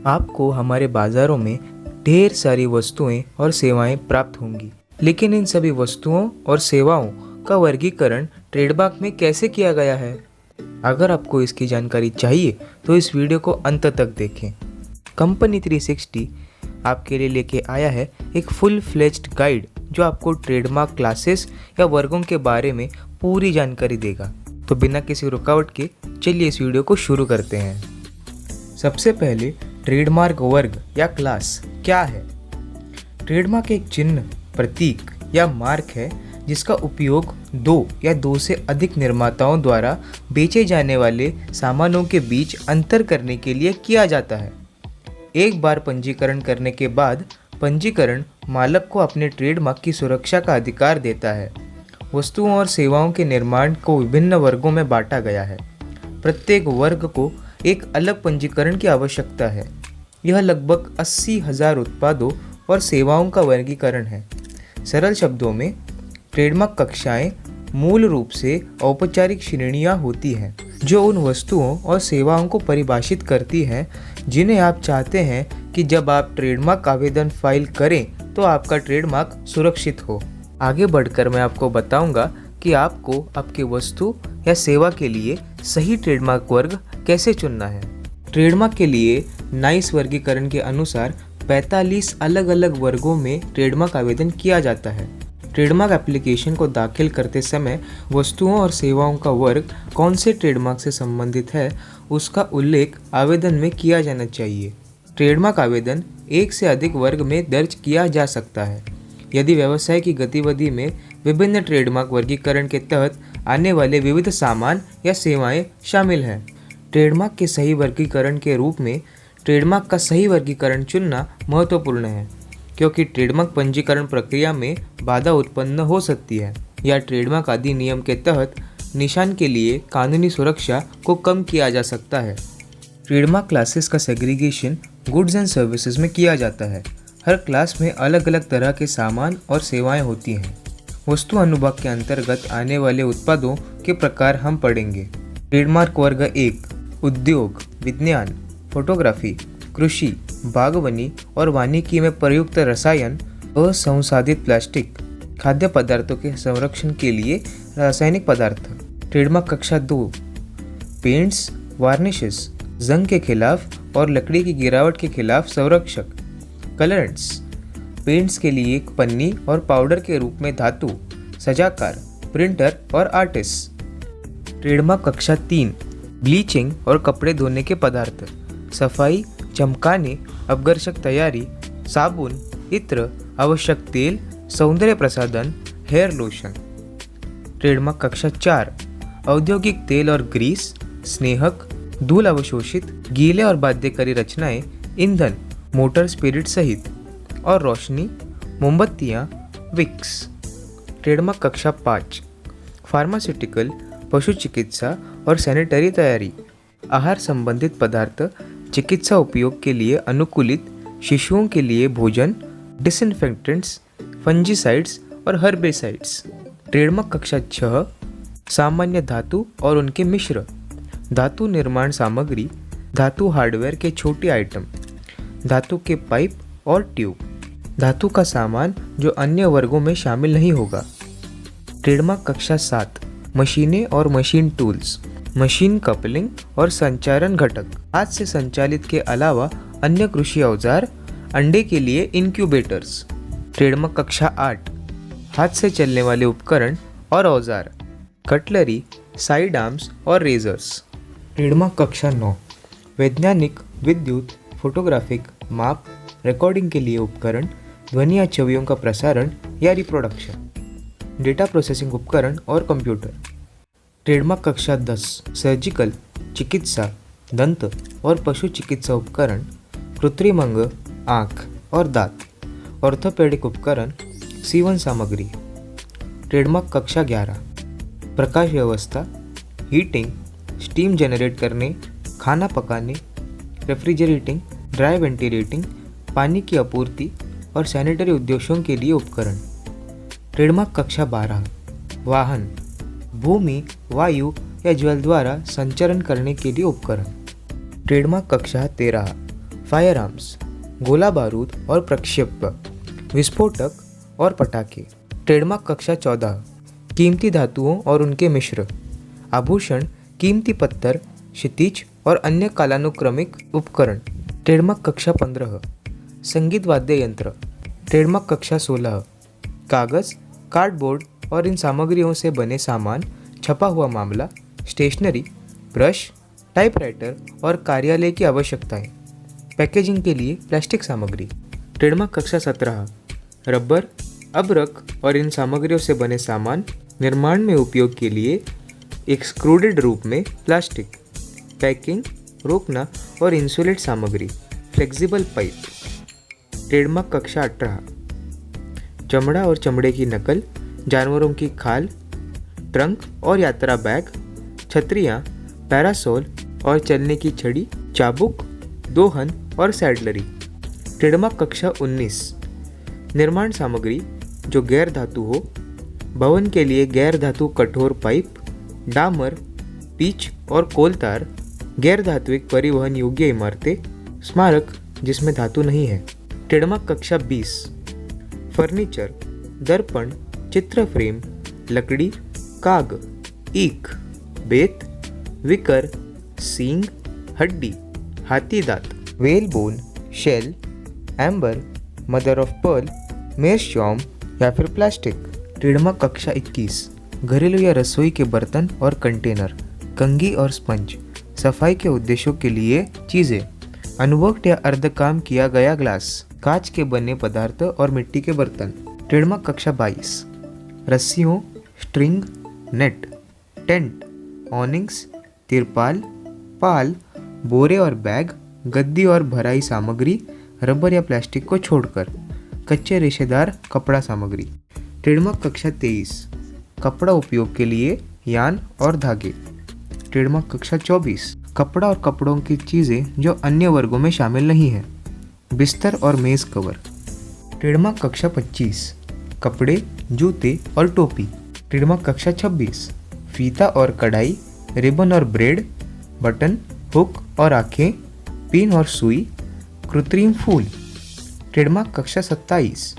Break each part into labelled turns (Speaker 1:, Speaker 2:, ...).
Speaker 1: आपको हमारे बाज़ारों में ढेर सारी वस्तुएं और सेवाएं प्राप्त होंगी, लेकिन इन सभी वस्तुओं और सेवाओं का वर्गीकरण ट्रेडमार्क में कैसे किया गया है? अगर आपको इसकी जानकारी चाहिए तो इस वीडियो को अंत तक देखें। कंपनी 360 आपके लिए लेके आया है एक फुल फ्लेज्ड गाइड जो आपको ट्रेडमार्क क्लासेस या वर्गों के बारे में पूरी जानकारी देगा। तो बिना किसी रुकावट के चलिए इस वीडियो को शुरू करते हैं। सबसे पहले ट्रेडमार्क वर्ग या क्लास क्या है? ट्रेडमार्क एक चिन्ह, प्रतीक या मार्क है जिसका उपयोग दो या दो से अधिक निर्माताओं द्वारा बेचे जाने वाले सामानों के बीच अंतर करने के लिए किया जाता है। एक बार पंजीकरण करने के बाद पंजीकरण मालक को अपने ट्रेडमार्क की सुरक्षा का अधिकार देता है। वस्तुओं और सेवाओं के निर्माण को विभिन्न वर्गों में बांटा गया है। प्रत्येक वर्ग को एक अलग पंजीकरण की आवश्यकता है। यह लगभग 80,000 उत्पादों और सेवाओं का वर्गीकरण है। सरल शब्दों में ट्रेडमार्क कक्षाएं मूल रूप से औपचारिक श्रेणियां होती हैं जो उन वस्तुओं और सेवाओं को परिभाषित करती हैं जिन्हें आप चाहते हैं कि जब आप ट्रेडमार्क आवेदन फाइल करें तो आपका ट्रेडमार्क सुरक्षित हो। आगे बढ़कर मैं आपको बताऊंगा कि आपको आपकी वस्तु या सेवा के लिए सही ट्रेडमार्क वर्ग कैसे चुनना है। ट्रेडमार्क के लिए नाइस वर्गीकरण के अनुसार 45 अलग अलग वर्गों में ट्रेडमार्क आवेदन किया जाता है। ट्रेडमार्क एप्लीकेशन को दाखिल करते समय वस्तुओं और सेवाओं का वर्ग कौन से ट्रेडमार्क से संबंधित है उसका उल्लेख आवेदन में किया जाना चाहिए। ट्रेडमार्क आवेदन एक से अधिक वर्ग में दर्ज किया जा सकता है यदि व्यवसाय की गतिविधि में विभिन्न ट्रेडमार्क वर्गीकरण के तहत आने वाले विविध सामान या सेवाएं शामिल हैं। ट्रेडमार्क के सही वर्गीकरण के रूप में ट्रेडमार्क का सही वर्गीकरण चुनना महत्वपूर्ण है क्योंकि ट्रेडमार्क पंजीकरण प्रक्रिया में बाधा उत्पन्न हो सकती है या ट्रेडमार्क अधिनियम के तहत निशान के लिए कानूनी सुरक्षा को कम किया जा सकता है। ट्रेडमार्क क्लासेस का सेग्रीगेशन गुड्स एंड सर्विसेज में किया जाता है। हर क्लास में अलग अलग तरह के सामान और सेवाएं होती हैं। वस्तु अनुभाग के अंतर्गत आने वाले उत्पादों के प्रकार हम पढ़ेंगे। ट्रेडमार्क वर्ग 1 उद्योग, विज्ञान, फोटोग्राफी, कृषि, बागवानी और वानिकी में प्रयुक्त रसायन, असंसाधित प्लास्टिक, खाद्य पदार्थों के संरक्षण के लिए रासायनिक पदार्थ। ट्रेडमार्क कक्षा 2 पेंट्स, वार्निशेस, जंग के खिलाफ और लकड़ी की गिरावट के खिलाफ संरक्षक। कलरेंट्स पेंट्स के लिए पन्नी और पाउडर के रूप में धातु, सजाकार, प्रिंटर और आर्टिस्ट। ट्रेडमार्क कक्षा 3 ब्लीचिंग और कपड़े धोने के पदार्थ, सफाई, चमकाने, अपघर्षक तैयारी, साबुन, इत्र, आवश्यक तेल, सौंदर्य प्रसाधन, हेयर लोशन। ट्रेडमार्क कक्षा 4 औद्योगिक तेल और ग्रीस, स्नेहक, धूल अवशोषित, गीले और बाध्यकारी रचनाएं, ईंधन, मोटर स्पिरिट सहित और रोशनी, मोमबत्तियां, विक्स। ट्रेडमार्क कक्षा 5 फार्मास्यूटिकल, पशु चिकित्सा और सैनिटरी तैयारी, आहार संबंधित पदार्थ, चिकित्सा उपयोग के लिए अनुकूलित, शिशुओं के लिए भोजन, डिसइंफेक्टेंट्स, फंजीसाइड्स और हर्बिसाइड्स। ट्रेडमार्क कक्षा 6 सामान्य धातु और उनके मिश्र, धातु निर्माण सामग्री, धातु हार्डवेयर के छोटे आइटम, धातु के पाइप और ट्यूब, धातु का सामान जो अन्य वर्गों में शामिल नहीं होगा। ट्रेडमार्क कक्षा 7 मशीनें और मशीन टूल्स, मशीन कपलिंग और संचारण घटक, हाथ से संचालित के अलावा अन्य कृषि औजार, अंडे के लिए इंक्यूबेटर्स। ट्रेडमार्क कक्षा 8 हाथ से चलने वाले उपकरण और औजार, कटलरी, साइड आर्म्स और रेजर्स। ट्रेडमार्क कक्षा 9 वैज्ञानिक, विद्युत, फोटोग्राफिक, माप, रिकॉर्डिंग के लिए उपकरण, ध्वनि या छवियों का प्रसारण या रिप्रोडक्शन, डेटा प्रोसेसिंग उपकरण और कंप्यूटर। ट्रेडमार्क कक्षा 10 सर्जिकल, चिकित्सा, दंत और पशु चिकित्सा उपकरण, कृत्रिम अंग, आँख और दांत, ऑर्थोपेडिक उपकरण, सीवन सामग्री। ट्रेडमार्क कक्षा 11 प्रकाश व्यवस्था, हीटिंग, स्टीम जनरेट करने, खाना पकाने, रेफ्रिजरेटिंग, ड्राई वेंटिलेटिंग, पानी की आपूर्ति और सैनिटरी उद्देश्यों के लिए उपकरण। ट्रेडमार्क कक्षा 12 वाहन, भूमि, वायु या जल द्वारा संचरण करने के लिए उपकरण। ट्रेडमार्क कक्षा 13 फायर आर्म्स, गोला बारूद और प्रक्षेपक, विस्फोटक और पटाखे। ट्रेडमार्क कक्षा 14, कीमती धातुओं और उनके मिश्र, आभूषण, कीमती पत्थर, क्षितिज और अन्य कालानुक्रमिक उपकरण। ट्रेडमार्क कक्षा 15, संगीत वाद्य यंत्र। ट्रेडमार्क कक्षा 16, कागज़, कार्डबोर्ड और इन सामग्रियों से बने सामान, छपा हुआ मामला, स्टेशनरी, ब्रश, टाइपराइटर और कार्यालय की आवश्यकताएं। पैकेजिंग के लिए प्लास्टिक सामग्री। ट्रेडमार्क कक्षा 17, रबर, अबरक और इन सामग्रियों से बने सामान, निर्माण में उपयोग के लिए एक्सट्रूडेड रूप में प्लास्टिक। पैकिंग, रोकना और इंसुलेट सामग्री, फ्लेक्सिबल पाइप। ट्रेडमार्क कक्षा 18, चमड़ा और चमड़े की नकल, जानवरों की खाल, ट्रंक और यात्रा बैग, छतरियाँ, पैरासोल और चलने की छड़ी, चाबुक, दोहन और सैडलरी। ट्रेडमार्क कक्षा 19, निर्माण सामग्री जो गैर धातु हो, भवन के लिए गैर धातु कठोर पाइप, डामर, पिच और कोलतार, गैर धात्विक परिवहन योग्य इमारतें, स्मारक जिसमें धातु नहीं है। ट्रेडमार्क कक्षा 20, फर्नीचर, दर्पण, चित्र फ्रेम, लकड़ी, काग, ईख, बेत, विकर, सींग, हड्डी, हाथी दांत, whalebone, shell, amber, mother of pearl, meerschaum या फिर प्लास्टिक। ट्रेडमार्क कक्षा 21, घरेलू या रसोई के बर्तन और कंटेनर, कंघी और स्पंज, सफाई के उद्देश्यों के लिए चीज़ें, अनवर्क्ड या अर्ध काम किया गया ग्लास, कांच के बने पदार्थ और मिट्टी के बर्तन। ट्रेडमार्क कक्षा 22, रस्सियों, स्ट्रिंग, नेट, टेंट, ऑनिंग्स, तिरपाल, पाल, बोरे और बैग, गद्दी और भराई सामग्री, रबर या प्लास्टिक को छोड़कर, कच्चे रेशेदार कपड़ा सामग्री। ट्रेडमार्क कक्षा 23, कपड़ा उपयोग के लिए यान और धागे। ट्रेडमार्क कक्षा 24, कपड़ा और कपड़ों की चीज़ें जो अन्य वर्गों में शामिल नहीं हैं, बिस्तर और मेज़ कवर। ट्रेडमार्क कक्षा 25, कपड़े, जूते और टोपी। ट्रेडमार्क कक्षा 26, फीता और कढ़ाई, रिबन और ब्रेड, बटन, हुक और आँखें, पिन और सुई, कृत्रिम फूल। ट्रेडमार्क कक्षा 27,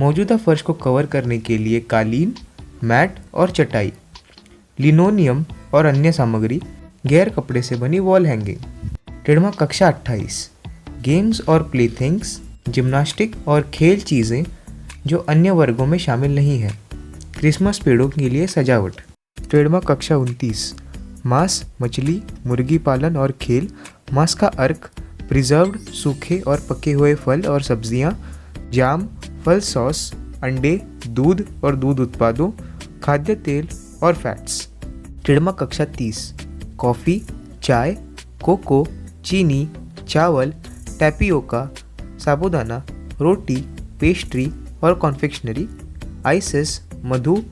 Speaker 1: मौजूदा फर्श को कवर करने के लिए कालीन, मैट और चटाई, लिनोनियम और अन्य सामग्री, गैर कपड़े से बनी वॉल हैंगिंग। ट्रेडमार्क कक्षा 28, गेम्स और प्लेथिंग्स, जिम्नास्टिक और खेल चीज़ें जो अन्य वर्गों में शामिल नहीं हैं, क्रिसमस पेड़ों के लिए सजावट। ट्रेडमार्क कक्षा 29, मांस, मछली, मुर्गी पालन और खेल, मांस का अर्क, प्रिजर्व्ड, सूखे और पके हुए फल और सब्जियां, जाम, फल सॉस, अंडे, दूध और दूध उत्पादों, खाद्य तेल और फैट्स। ट्रेडमार्क कक्षा 30, कॉफ़ी, चाय, कोको, चीनी, चावल, टैपियोका, साबूदाना, रोटी, पेस्ट्री और कॉन्फेक्शनरी, आइसेस, मधु,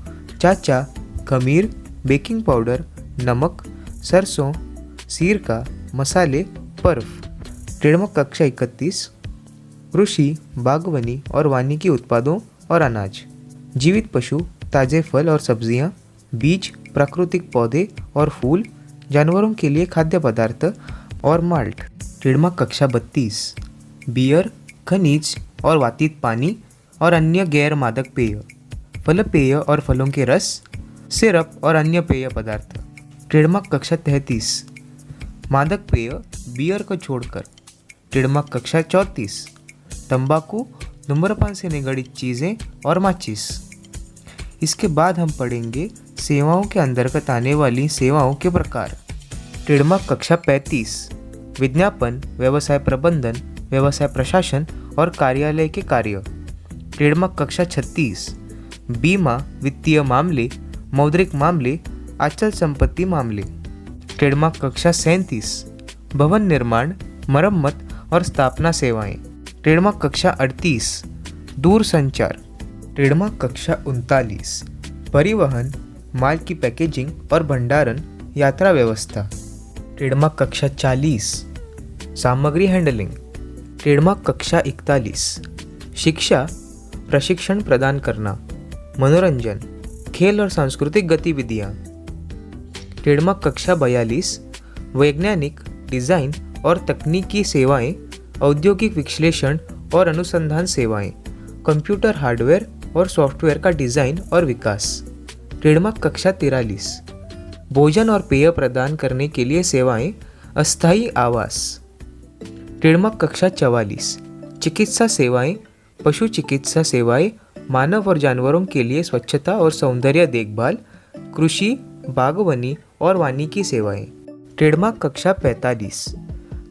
Speaker 1: चाचा, खमीर, बेकिंग पाउडर, नमक, सरसों, सिरका, मसाले, बर्फ। ट्रेडमार्क कक्षा 31, कृषि, बागवानी और वानिकी उत्पादों और अनाज, जीवित पशु, ताज़े फल और सब्जियां, बीज, प्राकृतिक पौधे और फूल, जानवरों के लिए खाद्य पदार्थ और माल्ट। ट्रेडमार्क कक्षा 32, बियर, खनिज और वातित पानी और अन्य गैर मादक पेय, फल पेय और फलों के रस, सिरप और अन्य पेय पदार्थ। ट्रेडमार्क कक्षा 33, मादक पेय, बियर को छोड़कर। ट्रेडमार्क कक्षा 34, तंबाकू, धूम्रपान से निगडित चीज़ें और माचिस। इसके बाद हम पढ़ेंगे सेवाओं के अंतर्गत आने वाली सेवाओं के प्रकार। ट्रेडमार्क कक्षा 35, विज्ञापन, व्यवसाय प्रबंधन, व्यवसाय प्रशासन और कार्यालय के कार्य। ट्रेडमार्क कक्षा 36, बीमा, वित्तीय मामले, मौद्रिक मामले, अचल संपत्ति मामले। ट्रेडमार्क कक्षा 37, भवन निर्माण, मरम्मत और स्थापना सेवाएं। ट्रेडमार्क कक्षा 38, दूर संचार। ट्रेडमार्क कक्षा 39, परिवहन, माल की पैकेजिंग और भंडारण, यात्रा व्यवस्था। ट्रेडमार्क कक्षा 40, सामग्री हैंडलिंग। ट्रेडमार्क कक्षा 41, शिक्षा, प्रशिक्षण प्रदान करना, मनोरंजन, खेल और सांस्कृतिक गतिविधियाँ। ट्रेडमार्क कक्षा 42, वैज्ञानिक, डिज़ाइन और तकनीकी सेवाएं, औद्योगिक विश्लेषण और अनुसंधान सेवाएं, कंप्यूटर हार्डवेयर और सॉफ्टवेयर का डिज़ाइन और विकास। ट्रेडमार्क कक्षा 43, भोजन और पेय प्रदान करने के लिए सेवाएं, अस्थायी आवास। ट्रेडमार्क कक्षा 44, चिकित्सा सेवाएं, पशु चिकित्सा सेवाएं, मानव और जानवरों के लिए स्वच्छता और सौंदर्य देखभाल, कृषि, बागवानी और वानिकी सेवाएं। ट्रेडमार्क कक्षा 45,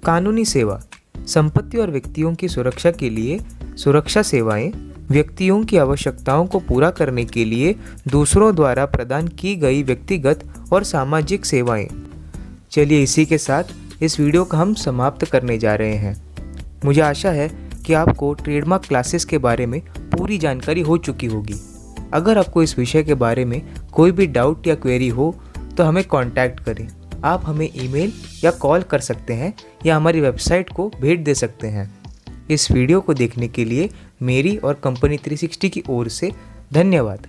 Speaker 1: कानूनी सेवा, संपत्ति और व्यक्तियों की सुरक्षा के लिए सुरक्षा सेवाएं, व्यक्तियों की आवश्यकताओं को पूरा करने के लिए दूसरों द्वारा प्रदान की गई व्यक्तिगत और सामाजिक सेवाएं। चलिए इसी के साथ इस वीडियो को हम समाप्त करने जा रहे हैं। मुझे आशा है कि आपको ट्रेडमार्क क्लासेस के बारे में पूरी जानकारी हो चुकी होगी। अगर आपको इस विषय के बारे में कोई भी डाउट या क्वेरी हो तो हमें कांटेक्ट करें। आप हमें ईमेल या कॉल कर सकते हैं या हमारी वेबसाइट को भेंट दे सकते हैं। इस वीडियो को देखने के लिए मेरी और कंपनी 360 की ओर से धन्यवाद।